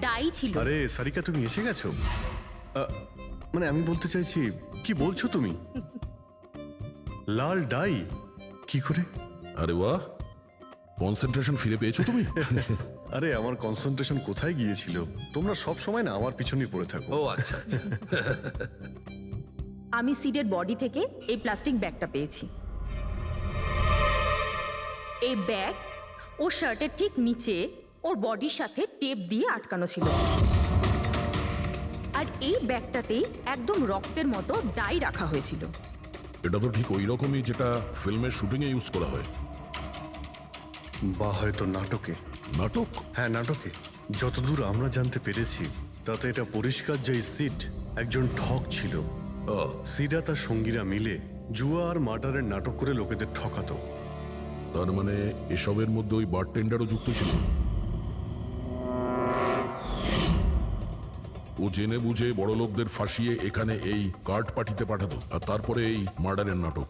Die ছিল। আরে সারিকা, তুমি এসে গেছো? মানে আমি বলতে চাইছি, কি বলছো তুমি? লাল ডাই কি করে? আরে বাহ, কনসেন্ট্রেশন ফিরে পেয়েছো তুমি? আরে আমার কনসেন্ট্রেশন কোথায় গিয়েছিল? তোমরা সব সময় না আমার পিছনেই পড়ে থাকো। ও আচ্ছা আচ্ছা। আমি সিডের বডি থেকে এই প্লাস্টিক ব্যাগটা পেয়েছি। এই ব্যাগ ওর শার্টের ঠিক নিচে ওর বডির সাথে টেপ দিয়ে আটকানো ছিল। আর এই ব্যাগটাতেই একদম রক্তের মতো ডাই রাখা হয়েছিল। এটা তো ঠিক ওই রকমই যেটা ফিল্মের শুটিং এ ইউজ করা হয়। বা হয়তো নাটকে। নাটক? হ্যাঁ, নাটকে। যতদূর আমরা জানতে পেরেছি তাতে এটা পরিষ্কার যে সিড একজন ঠক ছিল। ও সিডা তার সঙ্গীরা মিলে জুয়া আর মার্ডারের নাটক করে লোকেদের ঠকাতো। তার মানে এসবের মধ্যে ওই বারটেন্ডারও যুক্ত ছিল। ও জেনে বুঝে বড় লোকদের ফাঁসিয়ে এখানে এই কার্ড পার্টিতে পাঠাতো, আর তারপরে এই মার্ডারের নাটক।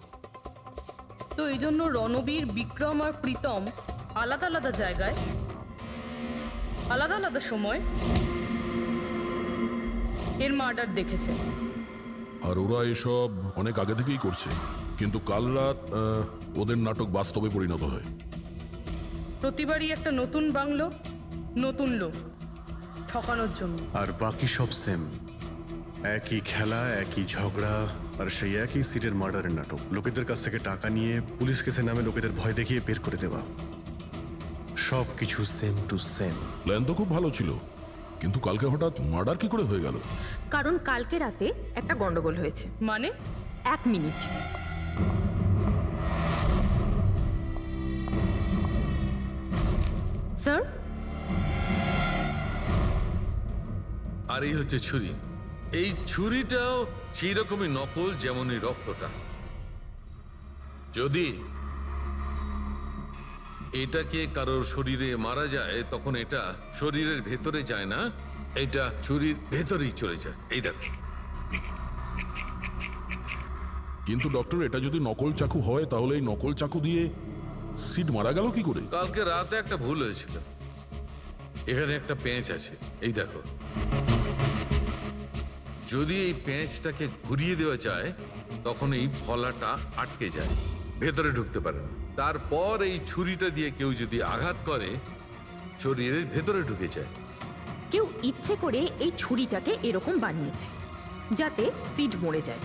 তো এই জন্য রণবীর, বিক্রম আর প্রীতম আলাদা আলাদা জায়গায় আলাদা আলাদা সময় এর মার্ডার দেখেছে। আর ওরা এসব অনেক আগে থেকেই করছে, কিন্তু কাল রাত ওদের নাটক বাস্তবে পরিণত হয়। প্রতিবারই একটা নতুন বাংলো, নতুন লোক ঠকানোর জন্য। আর বাকি সব সেম, একই খেলা, একই ঝগড়া, আর সেই একই সিটের মার্ডারের নাটক। লোকেদের কাছ থেকে টাকা নিয়ে পুলিশ কেসে নামে লোকেদের ভয় দেখিয়ে বের করে দেওয়া। সব কিছু সেম টু সেম। প্ল্যান তো খুব ভালো ছিল, কিন্তু কালকে হঠাৎ মার্ডার কি করে হয়ে গেল? কারণ কালকে রাতে একটা গন্ডগোল হয়েছে। মানে 1 মিনিট। স্যার, আর এই হচ্ছে ছুরি। এই ছুরিটাও সেই রকমই নকল যেমন এই রক্তটা। যদি এটাকে কারোর শরীরে মারা যায় তখন এটা শরীরের ভেতরে যায় না, এটা ছুরির ভেতরেই চলে যায়। এই দেখো। কিন্তু ডক্টর, এটা যদি নকল চাকু হয় তাহলে এই নকল চাকু দিয়ে সিড মারা গেল কি করে? কালকে রাতে একটা ভুল হয়েছিল। এখানে একটা পেঁচ আছে, এই দেখো। যদি এই পেঁচটাকে ঘুরিয়ে দেওয়া যায় তখন এই ফলাটা আটকে যায়, ভেতরে ঢুকতে পারে না। তারপর এই ছুরিটা দিয়ে কেউ যদি আঘাত করে শরীরের ভেতরে ঢুকে যায়। কেউ ইচ্ছে করে এই ছুরিটাকে এরকম বানিয়েছে যাতে সিড মরে যায়।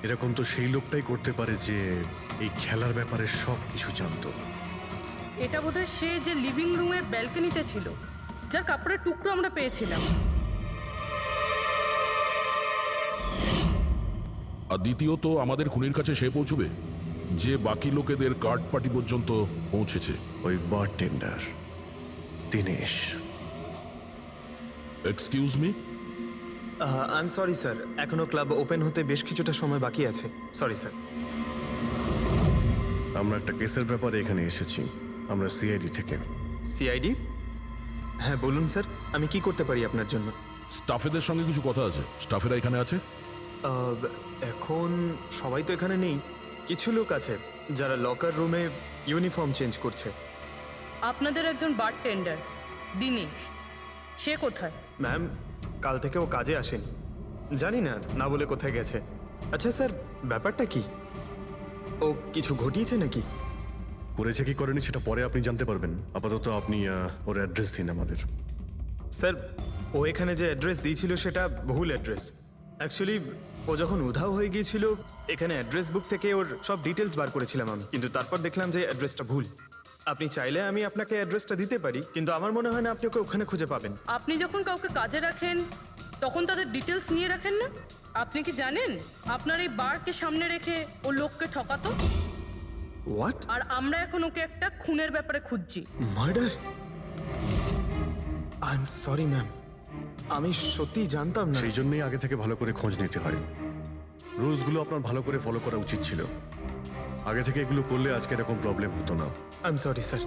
এরকম তো সেই লোকটাই করতে পারে যে এই খেলার ব্যাপারে সব কিছু জানতো। এটা বোধহয় সে যে লিভিং রুমের ব্যালকনিতে ছিল, যার কাপড়ের টুকরো আমরা পেয়েছিলাম। আর দ্বিতীয়ত, আমাদের খুনির কাছে সে পৌঁছবে যে বাকি লোকেদের কার্ড পার্টি পর্যন্ত পৌঁছেছে। ওই bartender Dinesh. Excuse me? I am sorry sir, এখনো ক্লাব ওপেন হতে বেশ কিছুটা সময় বাকি আছে। Sorry sir. আমরা একটা কেসের ব্যাপারে এখানে এসেছি। আমরা সিআইডি থেকে। সিআইডি? হ্যাঁ বলুন স্যার, আমি কি করতে পারি আপনার জন্য? স্টাফেদের সঙ্গে কিছু কথা আছে। স্টাফেরা এখানে আছে? এখন সবাই তো এখানে নেই, কিছু লোক আছে যারা লকার রুমে ইউনিফর্ম চেঞ্জ করছে। আপনাদের একজন বারটেন্ডার দিনেশ, সে কোথায়? ম্যাম, কাল থেকে ও কাজে আসেনি, জানি না না বলে কোথায় গেছে। আচ্ছা স্যার, ব্যাপারটা কি? ও কিছু ঘটিয়েছে নাকি? করেছে কি করেনি সেটা পরে আপনি জানতে পারবেন। আপাতত আপনি ওর অ্যাড্রেস দিন আমাদের। স্যার, ও এখানে যে অ্যাড্রেস দিয়েছিল সেটা ভুল অ্যাড্রেস। অ্যাকচুয়ালি ও যখন উধাও হয়ে গিয়েছিল এখানে অ্যাড্রেস বুক থেকে ওর সব ডিটেলস বার করেছিলাম আমি, কিন্তু তারপর দেখলাম যে অ্যাড্রেসটা ভুল। আপনি চাইলে আমি আপনাকে অ্যাড্রেসটা দিতে পারি, কিন্তু আমার মনে হয় না আপনি ওকে ওখানে খুঁজে পাবেন। আপনি যখন কাউকে কাজে রাখেন তখন তাদের ডিটেলস নিয়ে রাখেন না? আপনি কি জানেন আপনার এই বারকে সামনে রেখে ও লোককে ঠকাতো? হোয়াট? আর আমরা এখন ওকে একটা খুনের ব্যাপারে খুঁজছি। Murder? I am sorry ma'am, আমি সত্যিই জানতাম না। সেই জন্যই আগে থেকে ভালো করে খোঁজ নিতে হয়। রুলসগুলো আপনার ভালো করে ফলো করা উচিত ছিল। আগে থেকে এগুলো করলে আজকে এরকম প্রবলেম হতো না। I am sorry sir.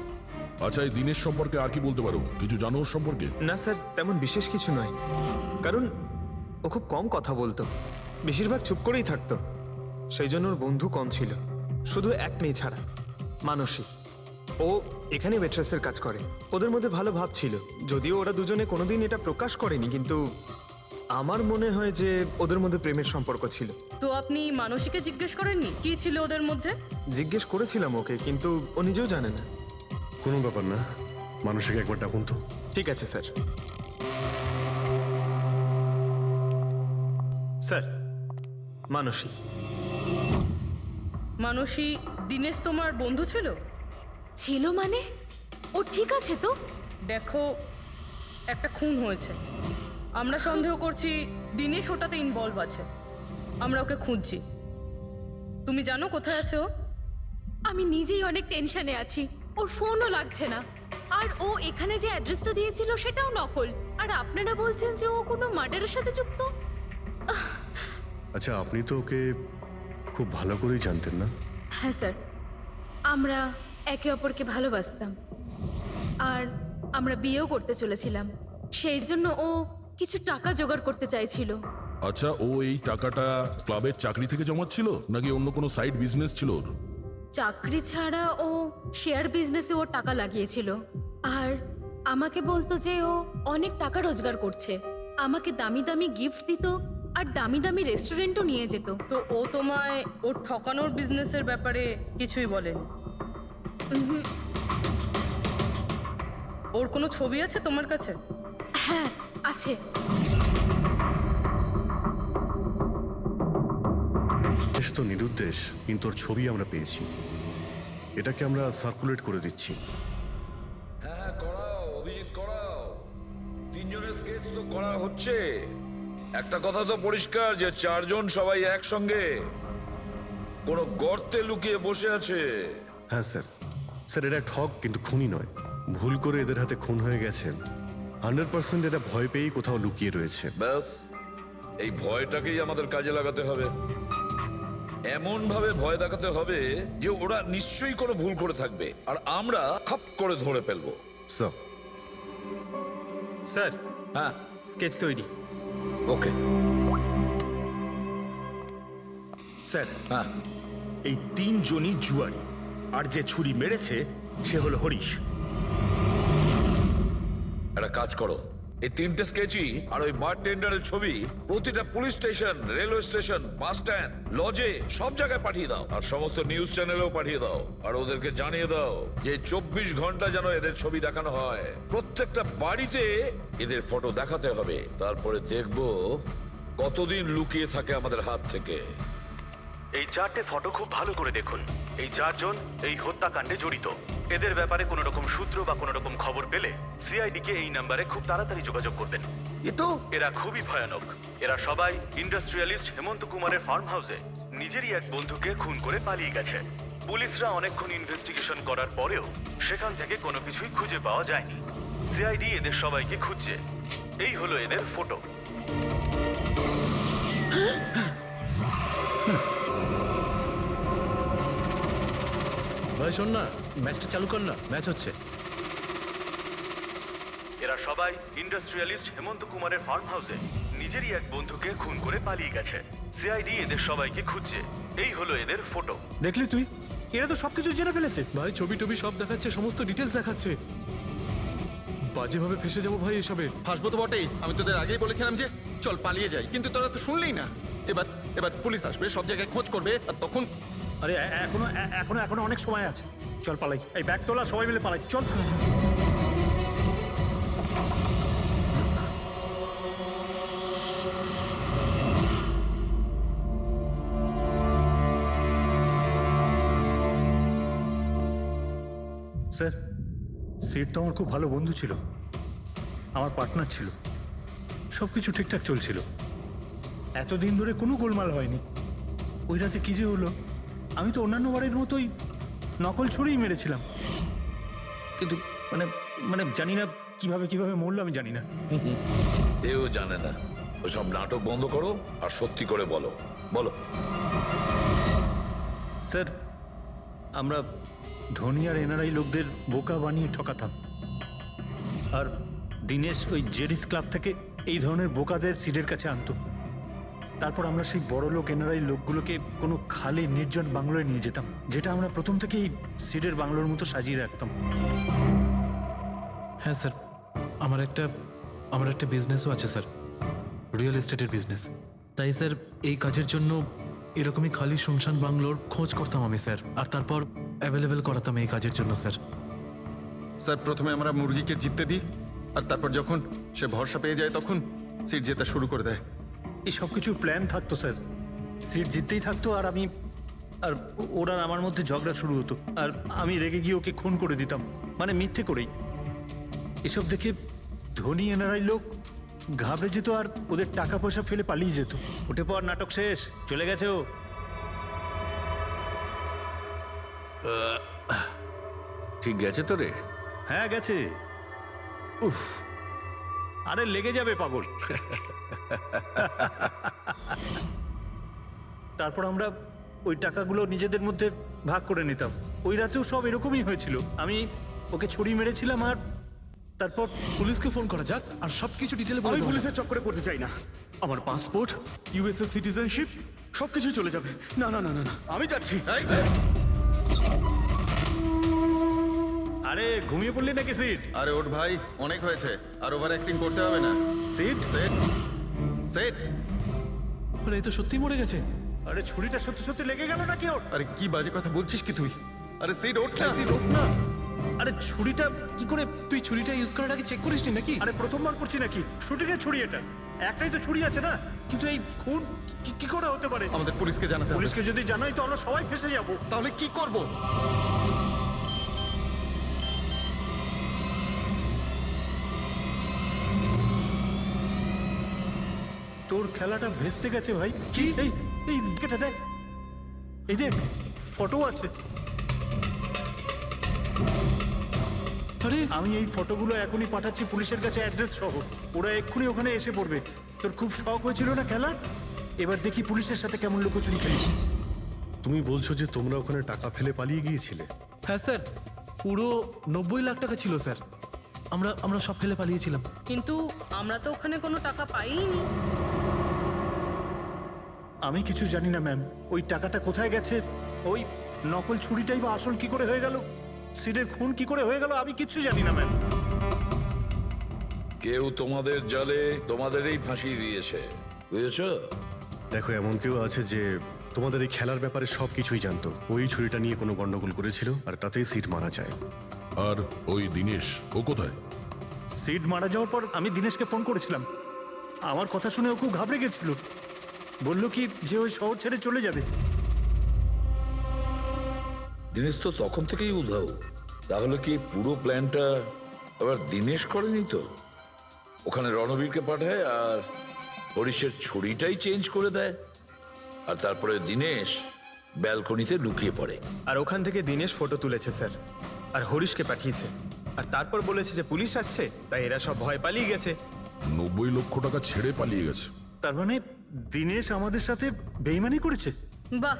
আচ্ছা, এই দিনের সম্পর্কে আর কি বলতে পারো? কিছু জানো ওর সম্পর্কে? না স্যার, তেমন বিশেষ কিছু নয়, কারণ ও খুব কম কথা বলতো, বেশিরভাগ চুপ করেই থাকতো। সেই জন্য ওর বন্ধু কম ছিল, শুধু এক মেয়ে ছাড়া, মানসী। ও এখানে ওয়েট্রেসের কাজ করে। ওদের মধ্যে ভালো ভাব ছিল, যদিও ওরা দুজনে কোনোদিন এটা প্রকাশ করেনি, কিন্তু আমার মনে হয় যে ওদের মধ্যে প্রেমের সম্পর্ক ছিল। তো আপনি মানসীকে জিজ্ঞেস করেননি কি ছিল ওদের মধ্যে? জিজ্ঞেস করেছিলাম ওকে, কিন্তু ও নিজেও জানে না। কোনো ব্যাপার না, মানুষকে একবার ডাকুন তো। ঠিক আছে স্যার। স্যার, মানসী। মানসী দীনেশ তোমার বন্ধু ছিল? ছিল মানে? ও ঠিক আছে তো? দেখো, একটা খুন হয়েছে, আমরা সন্দেহ করছি দীনেশ ওটাতে ইনভলভ আছে। আমরা ওকে খুঁজছি। তুমি জানো কোথায় আছে ও? আমি নিজেই অনেক টেনশনে আছি। ওর ফোনও লাগছে না। আর ও এখানে যে অ্যাড্রেসটা দিয়েছিল সেটাও নকল। আর আপনারা বলছেন যে ও কোনো মার্ডারের সাথে যুক্ত। আচ্ছা, আপনি তো ওকে খুব ভালো করেই জানতেন না? হ্যাঁ স্যার, আমরা একে অপরকে ভালোবাসতাম আর আমরা বিয়েও করতে চলেছিলাম। সেই জন্য ও কিছু টাকা জোগাড় করতে চাইছিল। আচ্ছা, ও এই টাকাটা ক্লাবের চাকরি থেকে জমাচ্ছিল নাকি অন্য কোনো সাইড বিজনেস ছিল ওর? চাকরি ছাড়া ও শেয়ার বিজনেসে ও টাকা লাগিয়েছিল। আর আমাকে বলতো যে ও অনেক টাকা রোজগার করছে। আমাকে দামি দামি গিফট দিত আর দামি দামি রেস্টুরেন্টও নিয়ে যেত। তো ও তোমায় ওর ঠকানোর বিজনেসের ব্যাপারে কিছুই বলেনি? ওর কোনো ছবি আছে তোমার কাছে? হ্যাঁ আছে। বেশ তো নিরুদ্দেশ, কিন্তু ওর ছবি আমরা পেয়েছি। এটাকে আমরা সার্কুলেট করে দিচ্ছি। হ্যাঁ, করাও অভিজিৎ, করাও। তিনজনের স্কেচ তো করা হচ্ছে। একটা কথা তো পরিষ্কার যে চারজন সবাই একসঙ্গে কোনো গর্তে লুকিয়ে বসে আছে। হ্যাঁ স্যার। স্যার, এটা ঠক কিন্তু খুনি নয়। ভুল করে এদের হাতে খুন হয়ে গেছে। 100% এটা ভয় পেয়েই কোথাও লুকিয়ে রয়েছে। ব্যাস, এই ভয়টাকেই আমাদের কাজে লাগাতে হবে। এমন ভাবে ভয় দেখাতে হবে যে ওরা নিশ্চয়ই কোনো ভুল করে থাকবে আর আমরা খাপ করে ধরে ফেলবো। স্যার, স্যার, হ্যাঁ, স্কেচ তৈরি। ওকে। স্যার, হ্যাঁ, এই তিনজনই জুয়ারি, আর যে ছুরি মেরেছে সে হলো হরিশ। একটা কাজ করো, এই তিনটে স্কেচই আর ওই বারটেন্ডারের ছবি প্রতিটা police station, railway station, bus stand, লজে সব জায়গায় পাঠিয়ে দাও। আর সমস্ত নিউজ চ্যানেলেও পাঠিয়ে দাও। আর ওদেরকে জানিয়ে দাও যে 24 ঘন্টা যেন এদের ছবি দেখানো হয়। প্রত্যেকটা বাড়িতে এদের ফটো দেখাতে হবে। তারপরে দেখবো কতদিন লুকিয়ে থাকে আমাদের হাত থেকে। এই চারটে ফটো খুব ভালো করে দেখুন। এই চারজন এই হত্যাকাণ্ডে জড়িত। এদের ব্যাপারে কোনো রকম সূত্র বা কোনো রকম খবর পেলে সিআইডি কে এই নাম্বারে খুব তাড়াতাড়ি যোগাযোগ করবেন। এরা খুবই ভয়ানক। এরা সবাই ইন্ডাস্ট্রিয়ালিস্ট হেমন্ত কুমারের ফার্ম হাউসে নিজেরই এক বন্ধুকে খুন করে পালিয়ে গেছে। পুলিশরা অনেকক্ষণ ইনভেস্টিগেশন করার পরেও সেখান থেকে কোনো কিছুই খুঁজে পাওয়া যায়নি। সিআইডি এদের সবাইকে খুঁজছে। এই হলো এদের ফটো। ভাই শোন না, ম্যাচটা চালু কর না, ম্যাচ হচ্ছে। এরা সবাই ইন্ডাস্ট্রিয়ালিস্ট হেমন্ত কুমারের ফার্ম হাউসে নিজেরই এক বন্ধুকে খুন করে পালিয়ে গেছে। সিআইডি এদের সবাইকে খুঁজছে। এই হলো এদের ফটো। দেখলি তুই, এরা তো সবকিছু জেনে ফেলেছে। ভাই ছবি টবি সব দেখাচ্ছে, সমস্ত ডিটেলস দেখাচ্ছে। বাজেভাবে ফেসে যাবো ভাই এসবে। হাসবো তো বটেই। আমি তোদের আগেই বলেছিলাম যে চল পালিয়ে যাই, কিন্তু তোরা তো শুনলেই না। এবার এবার পুলিশ আসবে, সব জায়গায় খোঁজ করবে, আর তখন আরে এখনো অনেক সময় আছে। চল পালাই, এই ব্যাগ তোলা, সবাই মিলে পালাই, চল। স্যার, সিট তো আমার খুব ভালো বন্ধু ছিল, আমার পার্টনার ছিল, সবকিছু ঠিকঠাক চলছিল। এতদিন ধরে কোনো গোলমাল হয়নি। ওই রাতে কি যে হলো, আমি তো অন্যান্য বারের মতোই নকল ছুরিই মেরেছিলাম, কিন্তু মানে মানে জানি না কিভাবে মরলো, আমি জানি না। এও জানে না। ওসব নাটক বন্ধ করো আর সত্যি করে বলো। বলো। স্যার, আমরা ধনী আর এনআরআই লোকদের বোকা বানিয়ে ঠকাতাম, আর দীনেশ ওই জেডিস ক্লাব থেকে এই ধরনের বোকাদের সিডের কাছে আনতো। তারপর আমরা সেই বড় লোক এনআরআই লোকগুলোকে কোনো খালি নির্জন বাংলোয় নিয়ে যেতাম, যেটা আমরা প্রথম থেকেই সিডের বাংলোর মতো সাজিয়ে রাখতাম। হ্যাঁ স্যার, আমার একটা বিজনেসও আছে স্যার, রিয়েল এস্টেটের বিজনেস। তাই স্যার এই কাজের জন্য এরকমই খালি শুনশান বাংলোর খোঁজ করতাম আমি স্যার, আর তারপর অ্যাভেলেবেল করাতাম এই কাজের জন্য স্যার। স্যার প্রথমে আমরা মুরগিকে জিততে দিই, আর তারপর যখন সে ভরসা পেয়ে যায় তখন সিট জেতা শুরু করে দেয়। এই সব কিছুর প্ল্যান থাকতো স্যার, সিট জিততেই থাকতো, আর ওরা আমার মধ্যে ঝগড়া শুরু হতো, আর আমি রেগে গিয়ে ওকে খুন করে দিতাম, মানে মিথ্যে করেই। এসব দেখে ধনী এনআরআই লোক ঘাবড়ে যেত আর ওদের টাকা পয়সা ফেলে পালিয়ে যেত। উঠে পর, নাটক শেষ, চলে গেছে ও। ঠিক গেছে তো রে? হ্যাঁ গেছে। উফ, আরে লেগে যাবে পাগল। তারপর আমরা ওই টাকাগুলো নিজেদের মধ্যে ভাগ করে নিতাম। ওই রাতেও সব এরকমই হয়েছিল। আমি ওকে ছুরি মেরেছিলাম, আর তারপর পুলিশকে ফোন করা যাক আর সবকিছু ডিটেলে বলে আমি দেবো। পুলিশের চক্করে করতে চাই না। আমার পাসপোর্ট, ইউএসএ সিটিজেনশিপ সবকিছু চলে যাবে। না না না না না, আমি যাচ্ছি। আরে ঘুমিয়ে পড়লি নাকি সিট? আরে ওঠ ভাই, অনেক হয়েছে, আর ওভার অ্যাক্টিং করতে হবে না। Seat set set. আরে এই তো সত্যি মরে গেছে। আরে ছুরিটা সত্যি সত্যি লেগে গেল নাকি ওর? আরে কি বাজে কথা বলছিস কি তুই? আরে সিট ওঠ না। সিট ওঠ না। আরে ছুরিটা কি করে? তুই ছুরিটা ইউজ করার আগে চেক করিসনি নাকি? আরে প্রথমবার করছি নাকি? শুটিংয়ের ছুরি এটা, একটাই তো ছুরি আছে না। কিন্তু এই খুন কি করে হতে পারে? আমাদের পুলিশকে জানাতে হবে। পুলিশকে যদি জানাই তো আমরা সবাই ফেসে যাব। তাহলে কি করব? তোর খেলাটা ভেস্তে গেছে ভাই। কি? এই এই এটা দেখ, এই দেখ, ফটো আছে। আরে আমি এই ফটোগুলো এখনই পাঠাচ্ছি পুলিশের কাছে, অ্যাড্রেস সহ। ওরা এক্ষুনি ওখানে এসে পড়বে। তোর খুব শখ হয়েছিল না খেলা? এবার দেখি পুলিশের সাথে কেমন লুকোচুরি খেলিস। তুমি বলছো যে তোমরা ওখানে টাকা ফেলে পালিয়ে গিয়েছিলে? হ্যাঁ স্যার, পুরো 90 লাখ টাকা ছিল স্যার। আমরা সব ফেলে পালিয়েছিলাম। কিন্তু আমরা তো ওখানে কোনো টাকা পাইনি। আমি কিছু জানি না ম্যাম, ওই টাকাটা কোথায় গেছে, ওই নকল ছুরিটাই বা আসল কি করে হয়ে গেল, সিডের খুন কি করে হয়ে গেল, আমি কিচ্ছু জানি না ম্যাম। কেউ তোমাদের জালে তোমাদেরই ফাঁসিয়ে দিয়েছে, বুঝেছ? দেখো, এমন কেউ আছে যে তোমাদের এই খেলার ব্যাপারে সব কিছুই জানতো। ওই ছুরিটা নিয়ে কোনো গন্ডগোল করেছিল, আর তাতেই সিট মারা যায়। আর ওই দিনেশ, ও কোথায়? সিড মারা যাওয়ার পর আমি দিনেশকে ফোন করেছিলাম। আমার কথা শুনে ও খুব ঘাবড়ে গেছিল, বলল কি যে ওই শহর ছেড়ে চলে যাবে। দিনেশ তো তখন থেকেই উধাও। তাহলে কি পুরো প্ল্যানটা আবার দিনেশ করেনি তো? ওখানে রণবীরকে পাঠায় আর হরিশের ছুরিটাই চেঞ্জ করে দেয়, আর তারপরে দিনেশ ব্যালকনিতে লুকিয়ে পড়ে। আর ওখান থেকে দিনেশ ফটো তুলেছে স্যার, আর হরিশকে পাঠিয়েছে, আর তারপর বলেছে যে পুলিশ আসছে, তাই এরা সব ভয় পালিয়ে গেছে। 90 লক্ষ টাকা ছেড়ে পালিয়ে গেছে। তার মানে দিনেশ আমাদের সাথে বেইমানি করেছে। বাহ,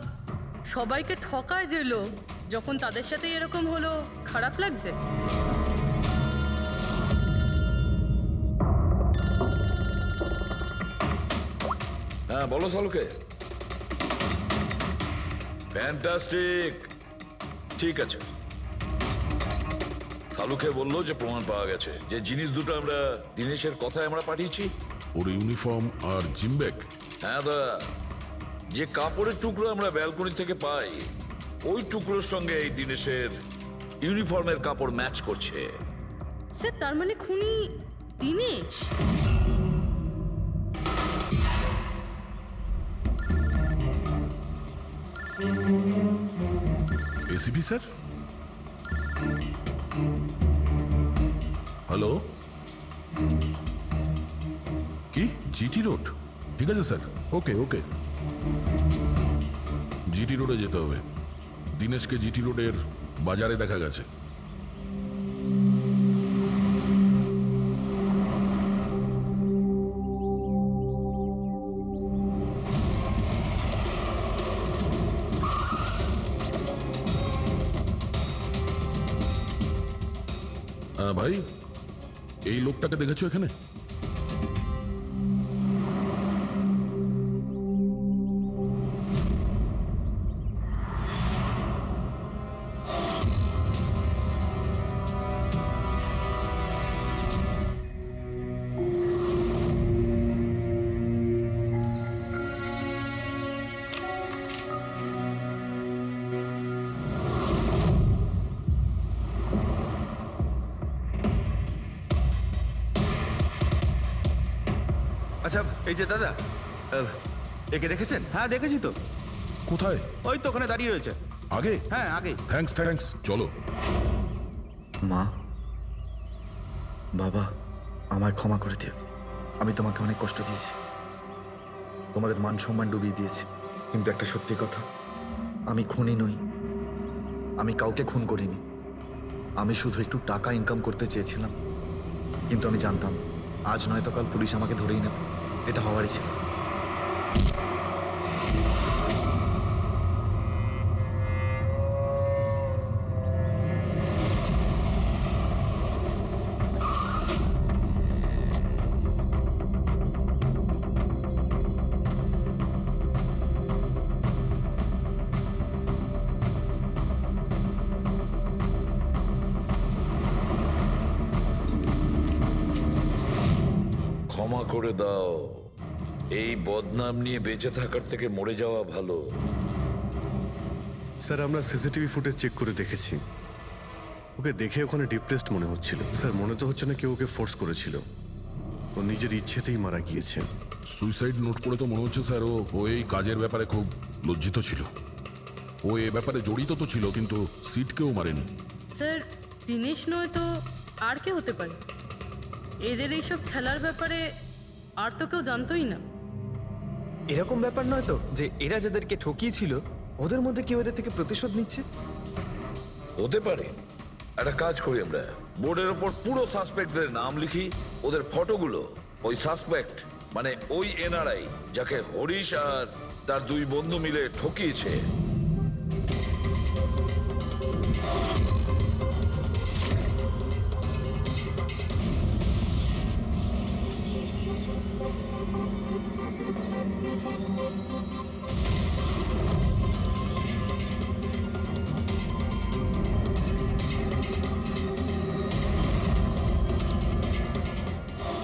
সবাইকে ঠকায় যে লোক, যখন তাদের সাথে এরকম হলো খারাপ লাগছে। হ্যাঁ বলো সালুকে। ফ্যান্টাস্টিক, ঠিক আছে। সালুকে বললো যে প্রমাণ পাওয়া গেছে, যে জিনিস দুটো আমরা দিনেশের কথায় আমরা পাঠিয়েছি। ওর ইউনিফর্ম আর জিম ব্যাগ। হ্যাঁ দাদা, যে কাপড়ের টুকরো আমরা ব্যালকনি থেকে পাই, ওই টুকরোর সঙ্গে এই দিনেশের ইউনিফর্মের কাপড় ম্যাচ করছে। স্যার তার মানে খুনি দিনেশ? ACP sir, hello. কি জিটি রোড? ঠিক আছে স্যার, ওকে ওকে। জিটি রোডে যেতে হবে। দিনেশকে জিটি রোডের বাজারে দেখা গেছে। ভাই, এই লোকটাকে দেখেছো এখানে? আচ্ছা এই যে দাদা, একে দেখেছেন? হ্যাঁ দেখেছি তো, কোথায়? ওই তো ওখানে দাঁড়িয়ে রয়েছে। আগে? হ্যাঁ আগে। থ্যাঙ্কস, চলো। মা, বাবা, আমায় ক্ষমা করে দিও। আমি তোমাকে অনেক কষ্ট দিয়েছি, তোমাদের মান সম্মান ডুবিয়ে দিয়েছি। কিন্তু একটা সত্যি কথা, আমি খুনি নই, আমি কাউকে খুন করিনি। আমি শুধু একটু টাকা ইনকাম করতে চেয়েছিলাম, কিন্তু আমি জানতাম আজ নয়তো কাল পুলিশ আমাকে ধরেই নেবে। এটা হওয়ারই ছিল। ক্ষমা করে দাও, এই বদনাম নিয়ে বেঁচে থাকার থেকে মরে যাওয়া ভালো। স্যার আমরা সিসিটিভি ফুটেজ চেক করে দেখেছি, ওকে দেখে ওখানে ডিপ্রেসড মনে হচ্ছিল। স্যার মনে তো হচ্ছে না কেউ ওকে ফোর্স করেছিল, ও নিজের ইচ্ছেতেই মারা গিয়েছে। সুইসাইড নোট পড়ে তো মনে হচ্ছে স্যার ও এই কাজের ব্যাপারে খুব লজ্জিত ছিল। ও এ ব্যাপারে জড়িত তো ছিল, কিন্তু সিটকেও মারেনি। স্যার দিনেশ নয় তো আর কে হতে পারে? এদের এইসব খেলার ব্যাপারে আর তো কেউ জানতোই না। এরকম ব্যাপার নয় তো যে এরা যাদেরকে ঠকিয়েছিল ওদের মধ্যে কেউ এদের থেকে প্রতিশোধ নিচ্ছে? হতে পারে। একটা কাজ করি, আমরা বোর্ডের ওপর পুরো সাসপেক্টদের নাম লিখি, ওদের ফটোগুলো ওই সাসপেক্ট মানে ওই এনআরআই যাকে হরিশ আর তার দুই বন্ধু মিলে ঠকিয়েছে,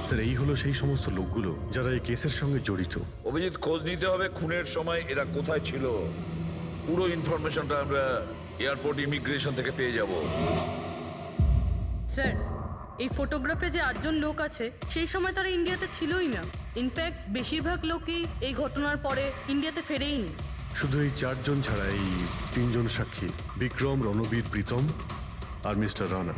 স্যার এই হলো সেই সমস্ত লোকগুলো যারা এই কেসের সঙ্গে জড়িত। অভিজিৎ খোঁজ নিতে হবে খুনের সময় এরা কোথায় ছিল। পুরো ইনফরমেশনটা আমরা এয়ারপোর্ট ইমিগ্রেশন থেকে পেয়ে যাব। স্যার এই ফটোগ্রাফে যে 8জন লোক আছে সেই সময় তারা ইন্ডিয়াতে ছিলই না। ইনফ্যাক্ট বেশিরভাগ লোকই এই ঘটনার পরে ইন্ডিয়াতে ফেরেইনি। শুধু এই 4 জন ছাড়া এই 3 জন সাক্ষী, বিক্রম, রণবীর, প্রীতম আর মিস্টার রানা।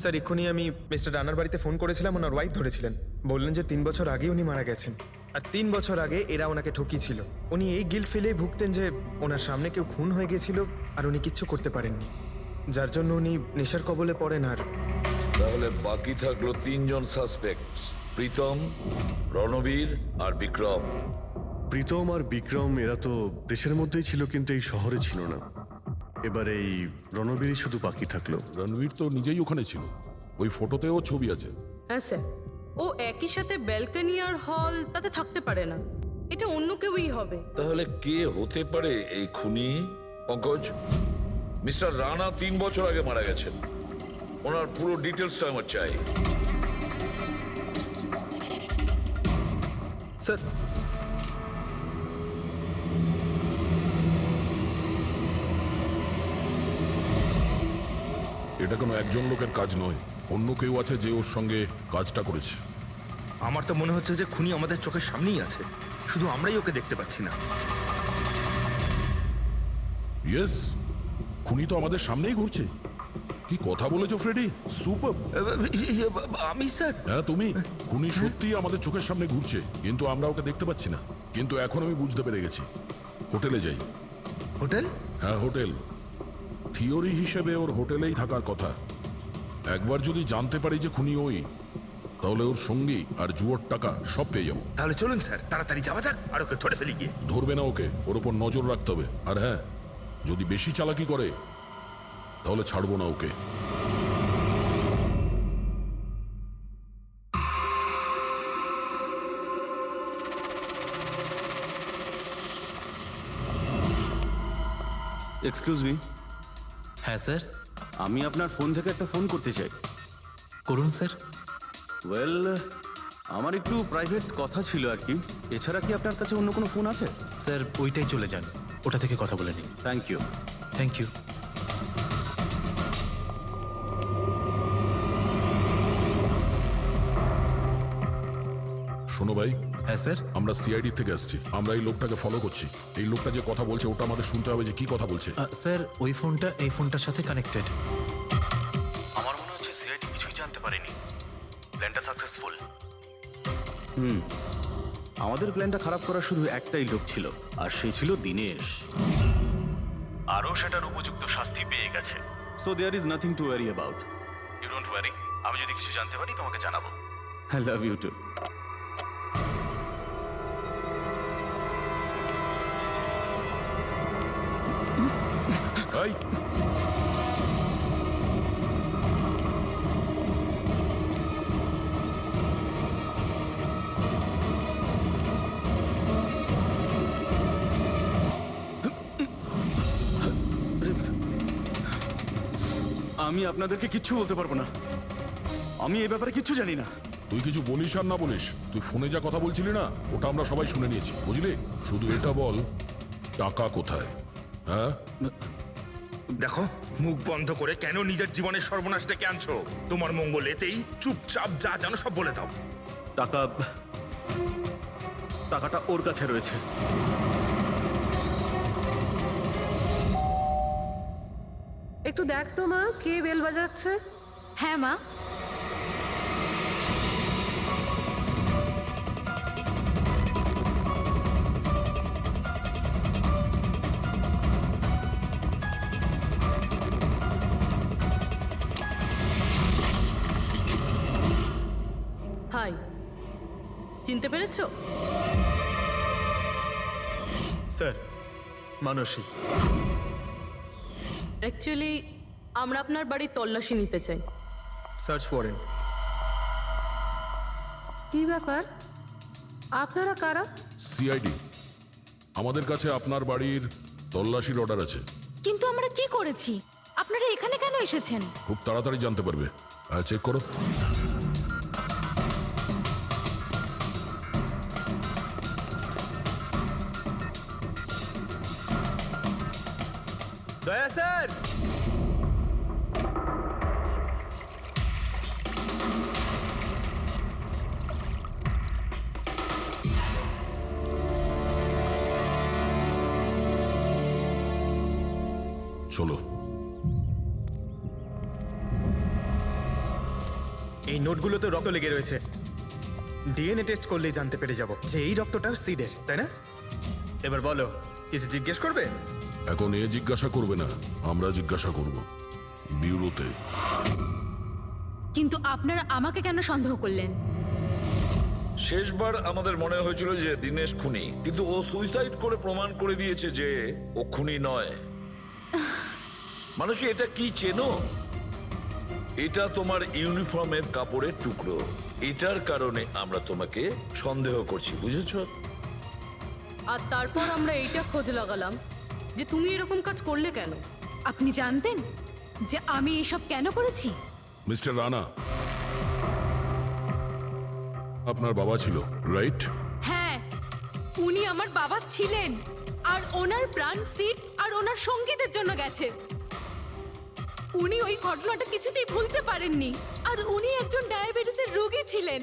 স্যার এক্ষুনি আমি মিস্টার রানার বাড়িতে ফোন করেছিলাম, ওনার ওয়াইফ ধরেছিলেন। বললেন যে 3 বছর আগে উনি মারা গেছেন, আর 3 বছর আগে এরা ওনাকে ঠকিয়েছিল। উনি এই গিল্ট ফিলেই ভুগতেন যে ওনার সামনে কেউ খুন হয়ে গেছিল আর উনি কিচ্ছু করতে পারেননি, যার জন্য উনি নেশার কবলে পড়েন। আর তাহলে বাকি থাকলো 3 জন সাসপেক্ট, প্রীতম, রণবীর আর বিক্রম। প্রীতম আর বিক্রম এরা তো দেশের মধ্যেই ছিল, কিন্তু এই শহরে ছিল না। এবার এই রণবীরই শুধু বাকি থাকলো। রণবীর তো নিজেই ওখানে ছিল, ওই ফটোতেও ছবি আছে। হ্যাঁ স্যার, ও একই সাথে ব্যালকনি আর হল তাতে থাকতে পারে না, এটা অন্য কেউই হবে। তাহলে কে হতে পারে এই খুনি? পঙ্কজ, মিস্টার রানা 3 বছর আগে মারা গেছেন, ওনার পুরো ডিটেলসটা আমার চাই। স্যার এটা কোনো একজন লোকের কাজ নয়, অন্য কেউ আছে যে ওর সঙ্গে কাজটা করেছে। আমার তো মনে হচ্ছে যে খুনি আমাদের চোখের সামনেই আছে, শুধু আমরাই ওকে দেখতে পাচ্ছি না। ইয়েস, খুনি তো আমাদের সামনেই ঘুরছে। কি কথা বলেছো ফ্রেডি, সুপার। আমি স্যার? হ্যাঁ তুমি। খুনি সত্যিই আমাদের চোখের সামনে ঘুরছে, কিন্তু আমরা ওকে দেখতে পাচ্ছি না। কিন্তু এখন আমি বুঝতে পেরে গেছি। হোটেলে যাই। হোটেল? হ্যাঁ হোটেল। থিওরি হিসেবে ওর হোটেলেই থাকার কথা। একবার যদি জানতে পারি যে খুনি ওই, তাহলে ওর সঙ্গী আর জুয়োর টাকা সব পেয়ে যাবো। তাহলে চলুন স্যার, তাড়াতাড়ি যাওয়া যাক আর ওকে ধরে ফেলি গিয়ে। ধরবে না ওকে, ওর ওপর নজর রাখতে হবে। আর হ্যাঁ, যদি বেশি চালাকি করে তাহলে ছাড়বো না ওকে। Excuse me. হ্যাঁ স্যার। আমি আপনার ফোন থেকে একটা ফোন করতে চাই। করুন স্যার। ওয়েল, আমার একটু প্রাইভেট কথা ছিল আর কি। এছাড়া কি আপনার কাছে অন্য কোনো ফোন আছে? স্যার ওইটাই চলে যান, ওটা থেকে কথা বলে নিন। Thank you. Thank you. শোনো ভাই, হ্যাঁ স্যার। আমরা সিআইডি থেকে আসছি। আমরা এই লোকটাকে ফলো করছি। এই লোকটা যে কথা বলছে ওটা আমাদের শুনতে হবে যে কি কথা বলছে। স্যার ওই ফোনটা এই ফোনটার সাথে কানেক্টেড। আমার মনে হচ্ছে সিআইডি কিছুই জানতে পারেনি। প্ল্যানটা সাকসেসফুল। আমাদের প্ল্যানটা খারাপ করার শুধু একটাই লোক ছিল, আর সে ছিল দিনেশ। আরও সেটার উপযুক্ত শাস্তি পেয়ে গেছে। So there is nothing to worry about. You don't worry, আমি যদি কিছু জানতে পারি তোমাকে জানাবো। I love you too. এই, আমি আপনাদেরকে কিচ্ছু বলতে পারবো না। আমি এই ব্যাপারে কিচ্ছু জানি না। তুই কিছু বলিস আর না বলিস, তুই ফোনে যা কথা বলছিলি না ওটা আমরা সবাই শুনে নিয়েছি, বুঝলি? শুধু এটা বল, টাকা কোথায়? হ্যাঁ, দেখো, মুখ বন্ধ করে কেন নিজের জীবনের সর্বনাশ ডেকে আনছো? তোমার মঙ্গল এতেই, চুপচাপ যা জানো সব বলে দাও। টাকাটা ওর কাছে রয়েছে। একটু দেখ তো মা, কে বেল বাজাচ্ছে? হ্যাঁ মা। হাই, চিনতে পেরেছো? স্যার, মানসী। অ্যাকচুয়ালি আমরা আপনার বাড়ির তল্লাশি নিতে চাই। Search warrant. কি ব্যাপার? আপনারা কারা? সিআইডি। আমাদের কাছে আপনার বাড়ির তল্লাশির অর্ডার আছে। কিন্তু আমরা কি করেছি? আপনারা এখানে কেন এসেছেন? খুব তাড়াতাড়ি জানতে পারবে। চেক করো। দয়া স্যার। চলো। এই নোটগুলোতে রক্ত লেগে রয়েছে। ডিএনএ টেস্ট করলেই জানতে পেরে যাব যে এই রক্তটা সিডের, তাই না? এবার বলো, কিছু জিজ্ঞেস করবে? এখন এ জিজ্ঞাসা করবে না, আমরা জিজ্ঞাসা করব ব্যুরোতে। কিন্তু আপনারা আমাকে কেন সন্দেহ করলেন? শেষবার আমাদের মনে হয়েছিল যে দিনেশ খুনি, কিন্তু ও সুইসাইড করে প্রমাণ করে দিয়েছে যে ও খুনি নয়। মানুষ, এটা কি চেনো? এটা তোমার ইউনিফর্মের কাপড়ের টুকরো। এটার কারণে আমরা তোমাকে সন্দেহ করছি, বুঝেছো? আর তারপর আমরা এইটা খোঁজ লাগালাম যে তুমি এরকম কাজ করলে কেন। আপনি জানতেন যে আমি এসব কেন করেছি? মিস্টার রানা, আপনার বাবা ছিল, রাইট? হ্যাঁ, উনি আমার বাবা ছিলেন। আর ওনার প্রাণ সিট আর ওনার সঙ্গীতের জন্য গেছে। উনি ওই ঘটনাটা কিছুতেই ভুলতে পারেননি। আর উনি একজন ডায়াবেটিসের রোগী ছিলেন।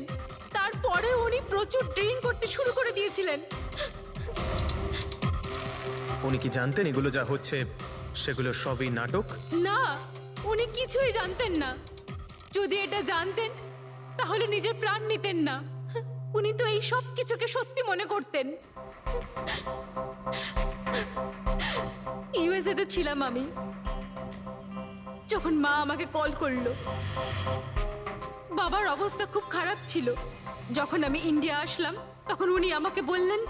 তারপরে উনি প্রচুর ড্রিঙ্ক করতে শুরু করে দিয়েছিলেন। উনি কি জানতেন এগুলো যা হচ্ছে সেগুলো সবই নাটক? না, উনি কিছুই জানতেন না। যদি এটা জানতেন তাহলে নিজের প্রাণ নিতেন না। উনি তো এই সব কিছুকে সত্যি মনে করতেন। ইউএসএ তে ছিলাম আমি, যখন মা আমাকে কল করলো। বাবার অবস্থা খুব খারাপ ছিল। যখন আমি ইন্ডিয়া আসলাম তখন উনি আমাকে বললেন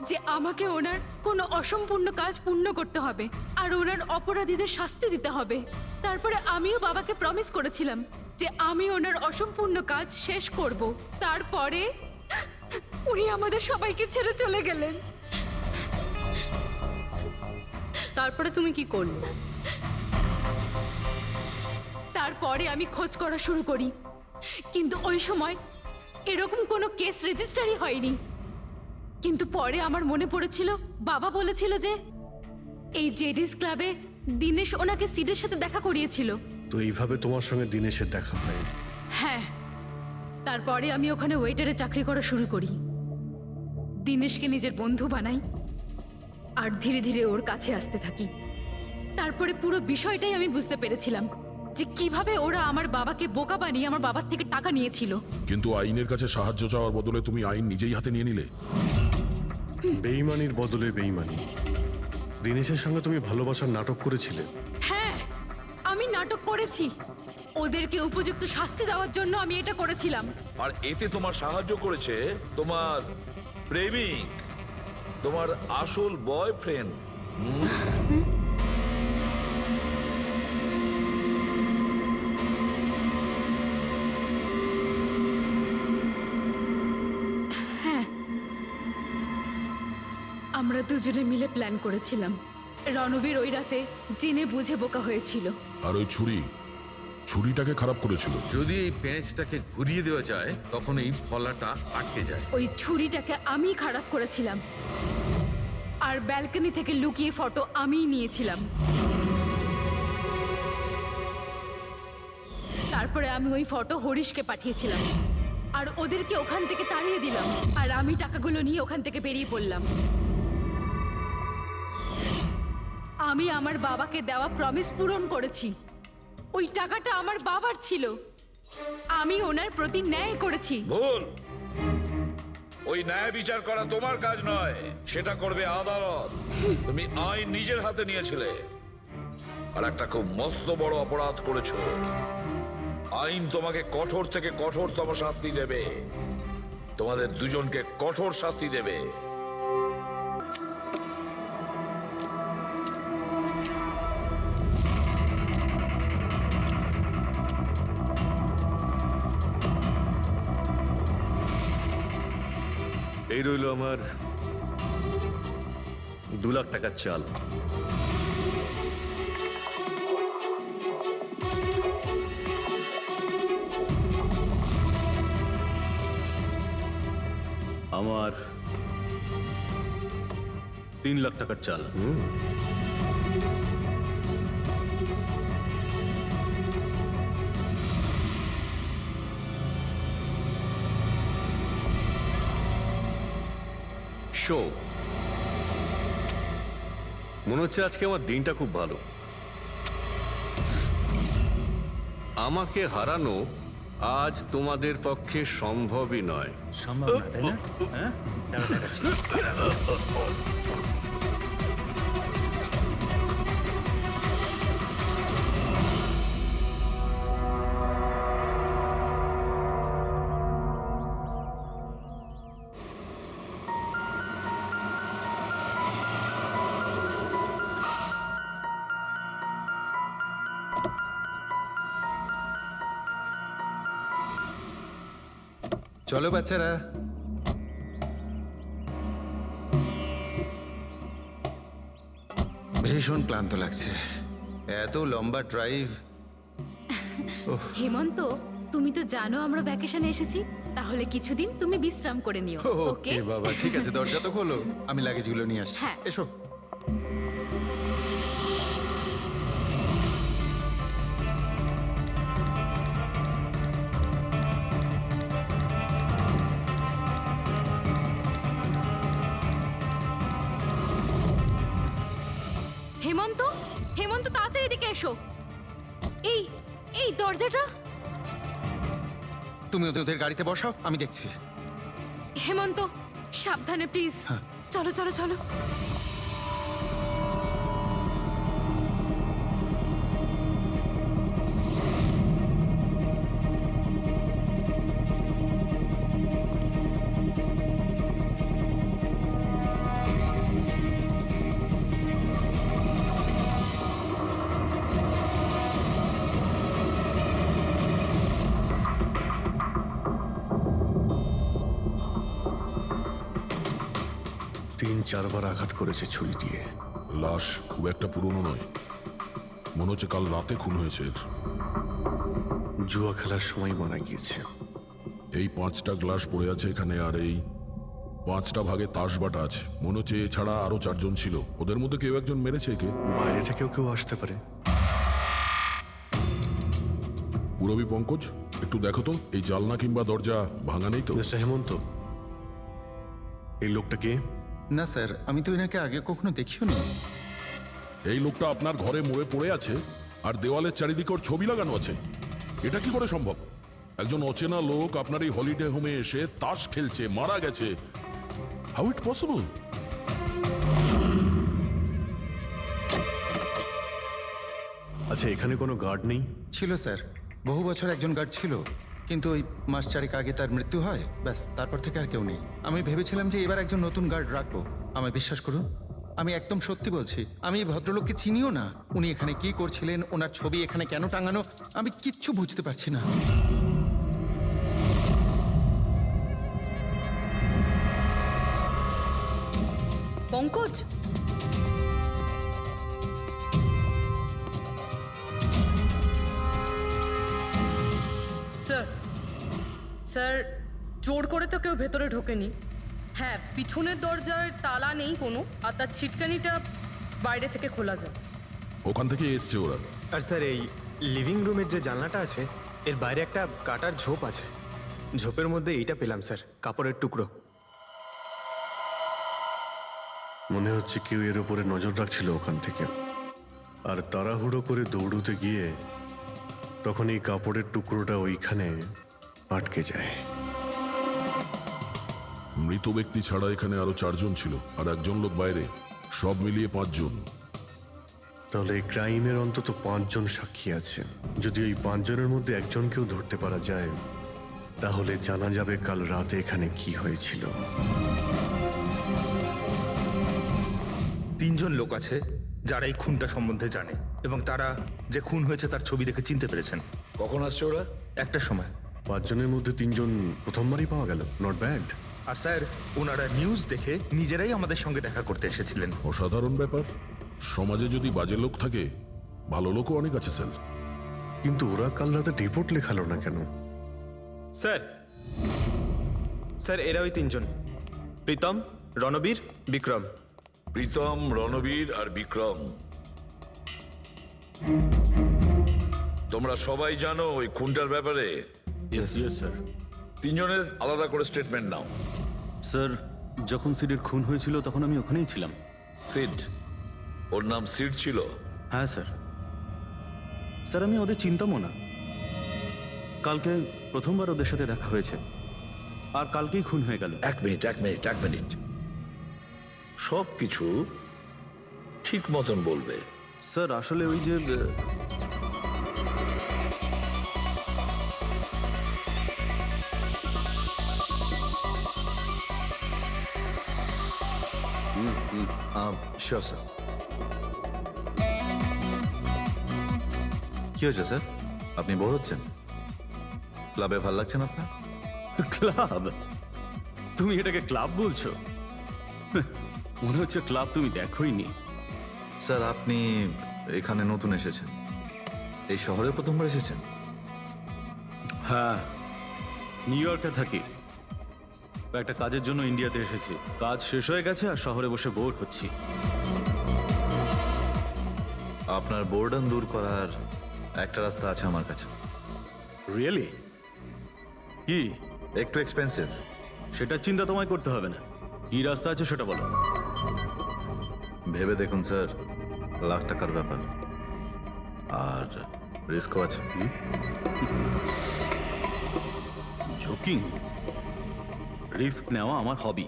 যে আমাকে ওনার কোনো অসম্পূর্ণ কাজ পূর্ণ করতে হবে আর ওনার অপরাধীদের শাস্তি দিতে হবে। তারপরে আমিও বাবাকে প্রমিস করেছিলাম যে আমি ওনার অসম্পূর্ণ কাজ শেষ করব। তারপরে উনি আমাদের সবাইকে ছেড়ে চলে গেলেন। তারপরে তুমি কি করলে? তারপরে আমি খোঁজ করা শুরু করি, কিন্তু ওই সময় এরকম কোনো কেস রেজিস্টারই হয়নি। কিন্তু পরে আমার মনে পড়েছিল বাবা বলেছিল যে এই জেডিস ক্লাবে দিনেশ ওনাকে সিডের সাথে দেখা করিয়েছিল। তো এইভাবে তোমার সঙ্গে দিনেশের দেখা হয়? হ্যাঁ, তারপরে আমি ওখানে ওয়েটারে চাকরি করা শুরু করি। দিনেশকে নিজের বন্ধু বানাই আর ধীরে ধীরে ওর কাছে আসতে থাকি। তারপরে পুরো বিষয়টাই আমি বুঝতে পেরেছিলাম যে কিভাবে ওরা আমার বাবাকে বোকা বানিয়ে আমার বাবার থেকে টাকা নিয়েছিল। কিন্তু আইনের কাছে সাহায্য চাওয়ার বদলে তুমি আইন নিজেই হাতে নিয়ে নিলে। বেইমানির বদলে বেইমানি। দিনেশের সঙ্গে তুমি ভালোবাসার নাটক করেছিলে। হ্যাঁ, আমি নাটক করেছি। ওদেরকে উপযুক্ত শাস্তি দেওয়ার জন্য আমি এটা করেছিলাম। আর এতে তোমার সাহায্য করেছে তোমার প্রেমিক, তোমার আসল বয়ফ্রেন্ড। আমরা দুজনে মিলে প্ল্যান করেছিলাম। রণবীর ওই রাতে জেনে বুঝে বোকা হয়েছিল। আর ওই ছুরিটাকে খারাপ করেছিল। যদি এই পেঁচটাকে ঘুরিয়ে দেওয়া যায় তখন এই ফলাটা আটকে যায়। ওই ছুরিটাকে আমি খারাপ করেছিলাম আর ব্যালকনি থেকে লুকিয়ে ফটো আমিই নিয়েছিলাম। তারপরে আমি ওই ফটো হরিশকে পাঠিয়েছিলাম আর ওদেরকে ওখান থেকে তাড়িয়ে দিলাম আর আমি টাকাগুলো নিয়ে ওখান থেকে বেরিয়ে পড়লাম। আমি আমার বাবাকে দেওয়া প্রমিস পূরণ করেছি। ওই টাকাটা আমার বাবার ছিল, আমি ওনার প্রতি ন্যায় করেছি। ভুল। ওই ন্যায় বিচার করা তোমার কাজ নয়, সেটা করবে আদালত। তুমি আইন নিজের হাতে নিয়েছিলে আর একটা খুব মস্ত বড় অপরাধ করেছো। আইন তোমাকে কঠোর থেকে কঠোরতম শাস্তি দেবে। তোমাদের দুজনকে কঠোর শাস্তি দেবে। এই রইল আমার 2 লাখ টাকার চাল। আমার 3 লাখ টাকার চাল। শো, মনে হচ্ছে আজকে আমার দিনটা খুব ভালো। আমাকে হারানো আজ তোমাদের পক্ষে সম্ভবই নয়। সম্ভব না, তাই না? হ্যাঁ, দাঁড়া দেখাচ্ছি। চলো বাচ্চারা, ভীষণ ক্লান্ত লাগছে, এত লম্বা ড্রাইভ। হেমন্ত, তুমি তো জানো আমরা ভ্যাকেশনে এসেছি, তাহলে কিছুদিন তুমি বিশ্রাম করে নিও। ওকে ওকে বাবা, ঠিক আছে, দরজা তো খোলো, আমি লাগেজগুলো নিয়ে আসছি। হ্যাঁ। এসো। হেমন্ত, হেমন্ত তাড়াতাড়ি এদিকে এসো। এই এই দরজাটা। তুমি ওদের গাড়িতে বসাও, আমি দেখছি। হেমন্ত, সাবধানে প্লিজ। চলো চলো চলো। তিন চারবার আঘাত করেছে ছুরি দিয়ে। লাশ খুব একটা পুরনো নয়, মনে হচ্ছে কাল রাতে খুন হয়েছে এর। জুয়া খেলার সময় মারা গিয়েছে। এই 5টা গ্লাস পড়ে আছে এখানে, আর এই 5টা ভাগে তাস বাটা আছে। মনে হচ্ছে এছাড়া আরো 4 জন ছিল, ওদের মধ্যে কেউ একজন মেরেছে একে। বাইরে থেকেও কেউ আসতে পারে। পুরবী পঙ্কজ, একটু দেখো তো এই জালনা কিংবা দরজা ভাঙা নেই তো? মিস্টার হেমন্ত, এই লোকটা কে? না স্যার, আমি তো এনাকে আগে কখনো দেখিও নি। এই লোকটা আপনার ঘরে মরে পড়ে আছে আর দেওয়ালের চারিদিকে ওর ছবি লাগানো আছে। এটা কি করে সম্ভব? একজন অচেনা লোক আপনার এই হলিডে হোমে এসে তাস খেলছে, মারা গেছে। How it possible? আচ্ছা, এখানে কোনো গার্ড নেই? ছিল স্যার, বহু বছর একজন গার্ড ছিল, কিন্তু ওই মাস চারেক আগে তার মৃত্যু হয়, ব্যাস তারপর থেকে আর কেউ নেই। আমি ভেবেছিলাম যে এবার একজন নতুন গার্ড রাখবো। আমায় বিশ্বাস করুন, আমি একদম সত্যি বলছি। আমি এই ভদ্রলোককে চিনিও না। উনি এখানে কি করছিলেন, ওনার ছবি এখানে কেন টাঙানো, আমি কিচ্ছু বুঝতে পারছি না। পঙ্কজ, স্যার স্যার, জোর করে তো কেউ ভেতরে ঢোকেনি। হ্যাঁ, পিছনের দরজায় তালা নেই কোনো, আর তার ছিটকানিটা বাইরে থেকে খোলা যায়। ওখান থেকে এসছে ওরা। আর স্যার, এই লিভিং রুমের যে জানলাটা আছে এর বাইরে একটা কাটার ঝোপ আছে। ঝোপের মধ্যে এইটা পেলাম স্যার, কাপড়ের টুকরো। মনে হচ্ছে কেউ এর উপরে নজর রাখছিল ওখান থেকে, আর তাড়াহুড়ো করে দৌড়ুতে গিয়ে তখন এই কাপড়ের টুকরোটা ওইখানে আটকে যায়। মৃত ব্যক্তি ছাড়া এখানে আরো 4 জন ছিল আর একজন লোক বাইরে, সব মিলিয়ে 5 জন। তাহলে এই ক্রাইমের অন্তত 5 জন সাক্ষী আছে। যদি ওই 5 জনের মধ্যে একজনকেও ধরতে পারা যায়, তাহলে জানা যাবে কাল রাতে এখানে কি হয়েছিল। 3 জন লোক আছে যারা এই খুনটা সম্বন্ধে জানে, এবং তারা যে খুন হয়েছে তার ছবি দেখে চিনতে পেরেছেন। কখন আসছে ওরা? একটা সময়। 5 জনের মধ্যে 3 জন প্রথমবারই পাওয়া গেল, নট ব্যাড। আর স্যার, ওনারা নিউজ দেখে নিজেরাই আমাদের সঙ্গে দেখা করতে এসেছিলেন। অসাধারণ ব্যাপার। সমাজে যদি বাজে লোক থাকে, ভালো লোকও অনেক আছে স্যার। কিন্তু ওরা কাল রাতে রিপোর্ট লেখালো না কেন? স্যার স্যার, এরা ওই 3 জন, প্রীতম, রণবীর, বিক্রম। প্রীতম, রণবীর আর বিক্রম। তোমরা সবাই জানো ওই খুনটার ব্যাপারে? স্যার। 3 জনের আলাদা করে স্টেটমেন্ট নাও। স্যার, যখন সিডের খুন হয়েছিল তখন আমি ওখানেই ছিলাম। সিড? ওর নাম সিড ছিল? হ্যাঁ স্যার। স্যার, আমি ওদের চিনতামও না। কালকে প্রথমবার ওদের সাথে দেখা হয়েছে, আর কালকেই খুন হয়ে গেল। এক মিনিট। সব কিছু ঠিক মতন বলবে। স্যার, আসলে ওই যে শিওর স্যার। কি হয়েছে স্যার? আপনি বোর হচ্ছেন? ক্লাবে ভালো লাগছে না আপনার? ক্লাব? তুমি এটাকে ক্লাব বলছো? মনে হচ্ছে ক্লাব তুমি দেখোইনি। স্যার, আপনি এখানে নতুন এসেছেন, এই শহরে প্রথমবার এসেছেন? হ্যাঁ, নিউ ইয়র্কে থাকি। একটা কাজের জন্য ইন্ডিয়াতে এসেছি। কাজ শেষ হয়ে গেছে আর শহরে বসে বোর হচ্ছি। আপনার বোর্ডন দূর করার একটা রাস্তা আছে আমার কাছে। রিয়েলি? কি? একটু এক্সপেন্সিভ। সেটা চিন্তা তোমায় করতে হবে না। কি রাস্তা আছে সেটা বলো। ভেবে দেখুন স্যার, লাখ টাকার ব্যাপার, আর রিস্কও আছে। জোকিং? রিস্ক নেওয়া আমার হবি,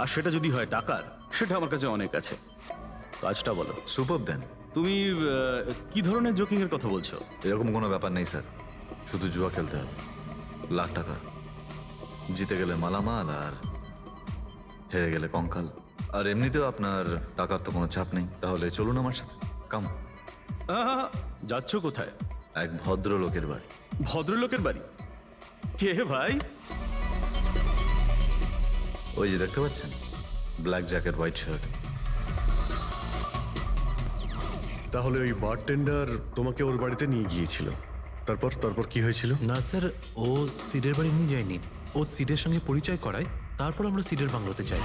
আর সেটা যদি হয় টাকার, সেটা আমার কাছে অনেক আছে। কাজটা বলো। সুপার দেন। তুমি কি ধরনের জোকিং এর কথা বলছো? এরকম কোনো ব্যাপার নেই স্যার, শুধু জুয়া খেলতে হবে। লাখ টাকা, জিতে গেলে মালামাল, আর হেরে গেলে কঙ্কাল। আর এমনিতেও আপনার টাকার তো কোনো চাপ নেই। তাহলে চলুন আমার সাথে, কাম। যাচ্ছ কোথায়? এক ভদ্রলোকের বাড়ি। ভদ্রলোকের বাড়ি? কে ভাই? ওই যে দেখতে পাচ্ছেন, ব্ল্যাক জ্যাকেট, হোয়াইট শার্ট। তাহলে ওই বারটেন্ডার তোমাকে ওর বাড়িতে নিয়ে গিয়েছিল, তারপর কি হয়েছিল? না স্যার, ও সিডের বাড়ি নিয়ে যায়নি। ও সিডের সঙ্গে পরিচয় করায়, তারপর আমরা সিডের বাংলোতে যাই।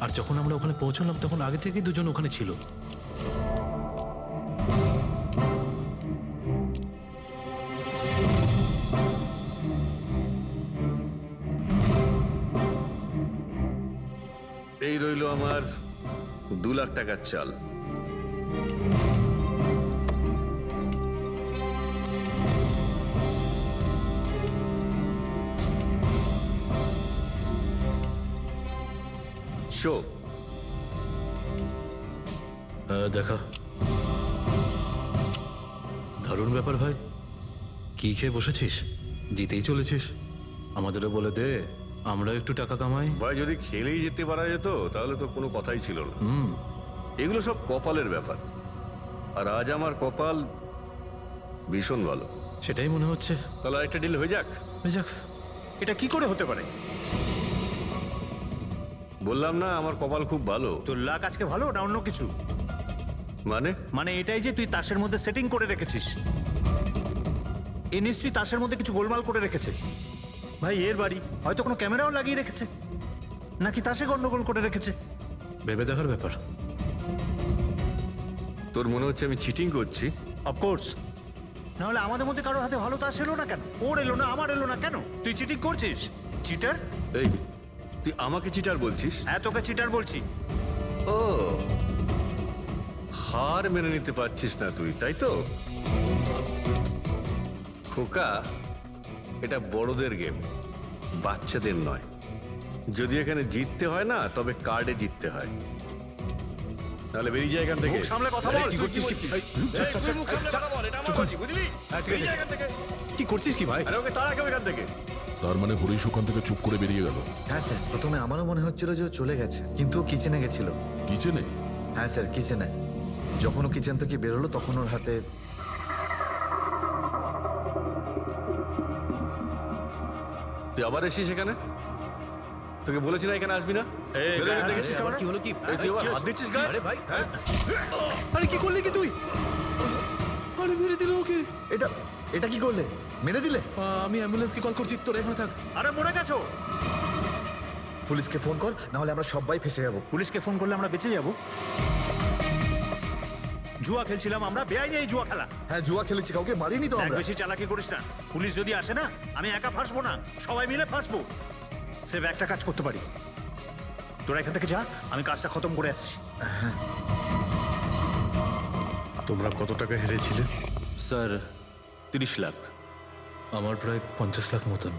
আর যখন আমরা ওখানে পৌঁছলাম তখন আগে থেকেই দুজন ওখানে ছিল। এই রইলো আমার 2 লাখ টাকার চাল। শো দেখা। দারুণ ব্যাপার ভাই। কি খেয়ে বসেছিস? জিতেই চলেছিস। আমাদেরও বলে দে, আমরা একটু টাকা কামাই। ভাই যদি খেলেই যেতে পারা যেত তাহলে তো কোনো কথাই ছিল না। এগুলো সব কপালের ব্যাপার, আর আজ আমার কপাল ভীষণ ভালো। সেটাই মনে হচ্ছে। তাহলে আরেকটা ডিল হয়ে যাক। হয়ে যাক। এটা কি করে হতে পারে? বললাম না আমার কপাল খুব ভালো। তোর লাক আজকে ভালো না অন্য কিছু? মানে এটাই যে তুই তাসের মধ্যে সেটিং করে রেখেছিস। এ নিশ্চয়ই তাসের মধ্যে কিছু গোলমাল করে রেখেছে। ভাই এর বাড়ি হয়তো কোনো ক্যামেরাও লাগিয়ে রেখেছে, নাকি তাসে গন্ডগোল করে রেখেছে। ভেবে দেখার ব্যাপার। তোর মনে হচ্ছে আমি চিটিং করছি? অফকোর্স, নাহলে আমাদের মধ্যে কারো হাতে ভালো তাস এলো না কেন? ওর এলো না, আমার এলো না কেন? তুই চিটিং করছিস? চিটার? এই তুই আমাকে চিটার বলছিস? হ্যাঁ, তোকে চিটার বলছি। ও, হার মেনে নিতে পারছিস না তুই, তাই তো? খোকা, এটা বড়দের গেম, বাচ্চাদের নয়। যদি এখানে জিততে হয় না, তবে কার্ডে জিততে হয়। তাহলে বেরিয়ে যায় এখান থেকে। মুখ সামলে কথা বল। কি করছিস? কি করছিস কি ভাই? আরে ওকে তাড়া কেউ এখান থেকে। তার মানে হরিশ ওখান থেকে চুপ করে বেরিয়ে গেল? হ্যাঁ স্যার, প্রথমে আমারও মনে হচ্ছিল যে ও চলে গেছে, কিন্তু ও কিচেনে গেছিল। কিচেনে? হ্যাঁ স্যার, কিচেনে। যখন ও কিচেন থেকে বেরোলো তখন ওর হাতে তুই আবার এসেছিস এখানে? তোকে বলেছি না এখানে আসবি না? কি হলো কি? তুই আবার হাত দিচ্ছিস গায়ে? আরে ভাই, আরে কি করলি কি তুই? আরে মেরে দিল ওকে। এটা এটা কি করলে? মেরে দিলে? আমি অ্যাম্বুলেন্সকে কল করছি, তোরা এখানে থাক। আরে মরে গেছো? পুলিশকে ফোন কর, না হলে আমরা সবাই ফেসে যাবো। পুলিশকে ফোন করলে আমরা বেঁচে যাব? জুয়া খেলছিলাম আমরা, বেআইনি এই জুয়া খেলা। হ্যাঁ, জুয়া খেলেছি, কাউকে মারিনি তো আমরা। বেশি চালাকি করিস না। পুলিশ যদি আসে না, আমি একা ফাঁসবো না, সবাই মিলে ফাঁসবো। সেভ একটা কাজ করতে পারি, তোরা এখান থেকে যা, আমি কাজটা খতম করে আসছি। তোমরা কত টাকা হেরেছিলে? স্যার 30 লাখ। আমার প্রায় 50 লাখ মতন।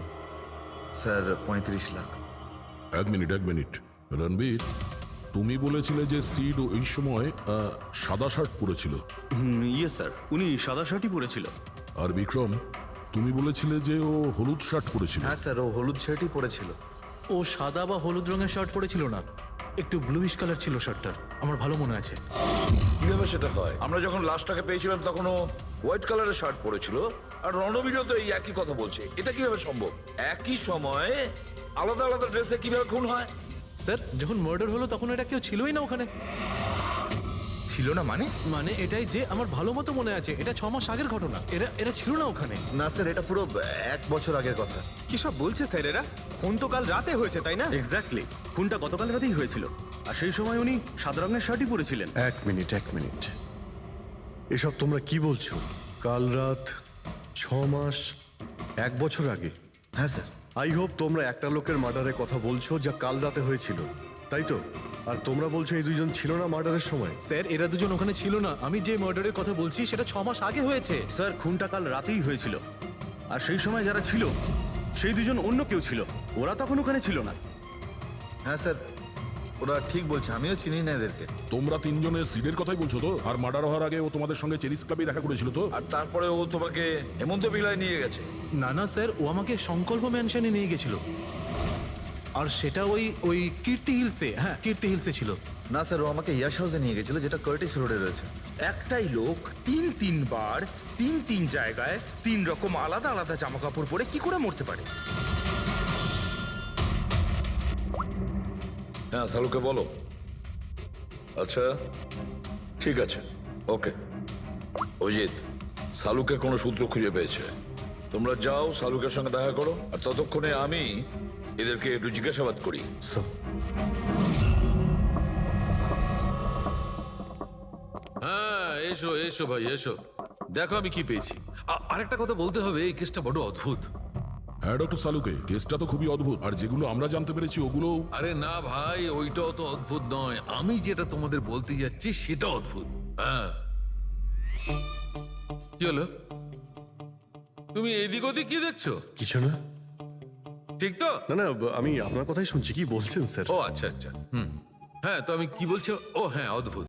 স্যার 35 লাখ। এক মিনিট। রণবীর, তুমি বলেছিলে যে সিড ওই সময় সাদা শার্ট পরেছিল। ইয়ে স্যার, উনি সাদা শার্টই পরেছিল। আর বিক্রম, তুমি বলেছিলে যে ও হলুদ শার্ট পরেছিল। হ্যাঁ স্যার, ও হলুদ শার্টই পরেছিল। ও সাদা বা হলুদ রঙের শার্ট পরেছিল না, একটু ব্লুইশ কালার ছিল শার্টটার, আমার ভালো মনে আছে। কিভাবে সেটা হয়? আমরা যখন লাশটাকে পেয়েছিলাম তখন ও হোয়াইট কালারের শার্ট পরেছিল, আর রণবীরও তো এই একই কথা বলছে। এটা কিভাবে সম্ভব? একই সময়ে আলাদা আলাদা ড্রেসে কিভাবে খুন হয়? স্যার, যখন মার্ডার হলো তখন এটা কেউ ছিলই না ওখানে। ছিল না মানে? মানে এটাই যে আমার ভালো মতো মনে আছে, এটা 6 মাস আগের ঘটনা। এরা ছিল না ওখানে। না স্যার, এটা পুরো 1 বছর আগের কথা। কি সব বলছে স্যার এরা? খুন তো কাল রাতে হয়েছে, তাই না? এক্স্যাক্টলি, খুনটা গতকাল রাতেই হয়েছিল। আর সেই সময় উনি সাদা রঙের শার্টই পরেছিলেন। এক মিনিট, এসব তোমরা কি বলছো? কাল রাত, 6 মাস, 1 বছর আগে? হ্যাঁ স্যার। আই হোপ তোমরা একটা লোকের মার্ডারের কথা বলছো যা কাল রাতে হয়েছিল, তাই তো? আর তোমরা বলছো এই দুইজন ছিল না মার্ডারের সময়? স্যার, এরা দুজন ওখানে ছিল না। আমি যে মার্ডারের কথা বলছি সেটা 6 মাস আগে হয়েছে। স্যার, খুনটা কাল রাতেই হয়েছিল। আর সেই সময় যারা ছিল সেই দুজন অন্য কেউ ছিল, ওরা তখন ওখানে ছিল না। হ্যাঁ স্যার, ওরা ঠিক বলছে, আমিও চিনি না এদেরকে। তোমরা তিনজনের সিডের কথাই বলছো তো? আর মার্ডার হওয়ার আগে ও তোমাদের সঙ্গে চেরিস ক্লাবে দেখা করেছিল তো? আর তারপরে ও তোমাকে হেমন্ত বিলায় নিয়ে গেছে। না স্যার, ও আমাকে সংকল্প ম্যানশনে নিয়ে গেছিল, আর সেটা ওই কীর্তি হিলসে। হ্যাঁ, কীর্তি হিলসে ছিল। না স্যার, ও আমাকে ইয়াশ হাউসে নিয়ে গেছিল, যেটা কার্টিস রোডে রয়েছে। একটাই লোক 3 বার 3 জায়গায় 3 রকম আলাদা আলাদা জামা কাপড় পরে কি করে মরতে পারে? হ্যাঁ, সালুকে বলো। আচ্ছা, ঠিক আছে, ওকে। অজিত, সালুকে কোনো সূত্র খুঁজে পেয়েছে। তোমরা যাও, সালুকের সঙ্গে দেখা করো, আর ততক্ষণে আমি এদেরকে একটু জিজ্ঞাসাবাদ করি। এসো এসো ভাই এসো, দেখো আমি কি পেয়েছি। আরেকটা কথা বলতে হবে, এই কেসটা বড় অদ্ভুত। হ্যাঁ ডক্টর সালুকে, কেসটা তো খুবই অদ্ভুত, আর যেগুলো আমরা জানতে পেরেছি ওগুলো। আরে না ভাই, ওইটাও তো অদ্ভুত নয়, আমি যেটা তোমাদের বলতে যাচ্ছি সেটা অদ্ভুত। হ্যাঁ, কি হলো? তুমি এদিক ওদিক কি দেখছো? কিছু না। ঠিক তো? না না, আমি আপনার কথাই শুনছি, কি বলছেন স্যার? ও আচ্ছা আচ্ছা, হ্যাঁ, তো আমি কি বলছি? ও হ্যাঁ, অদ্ভুত।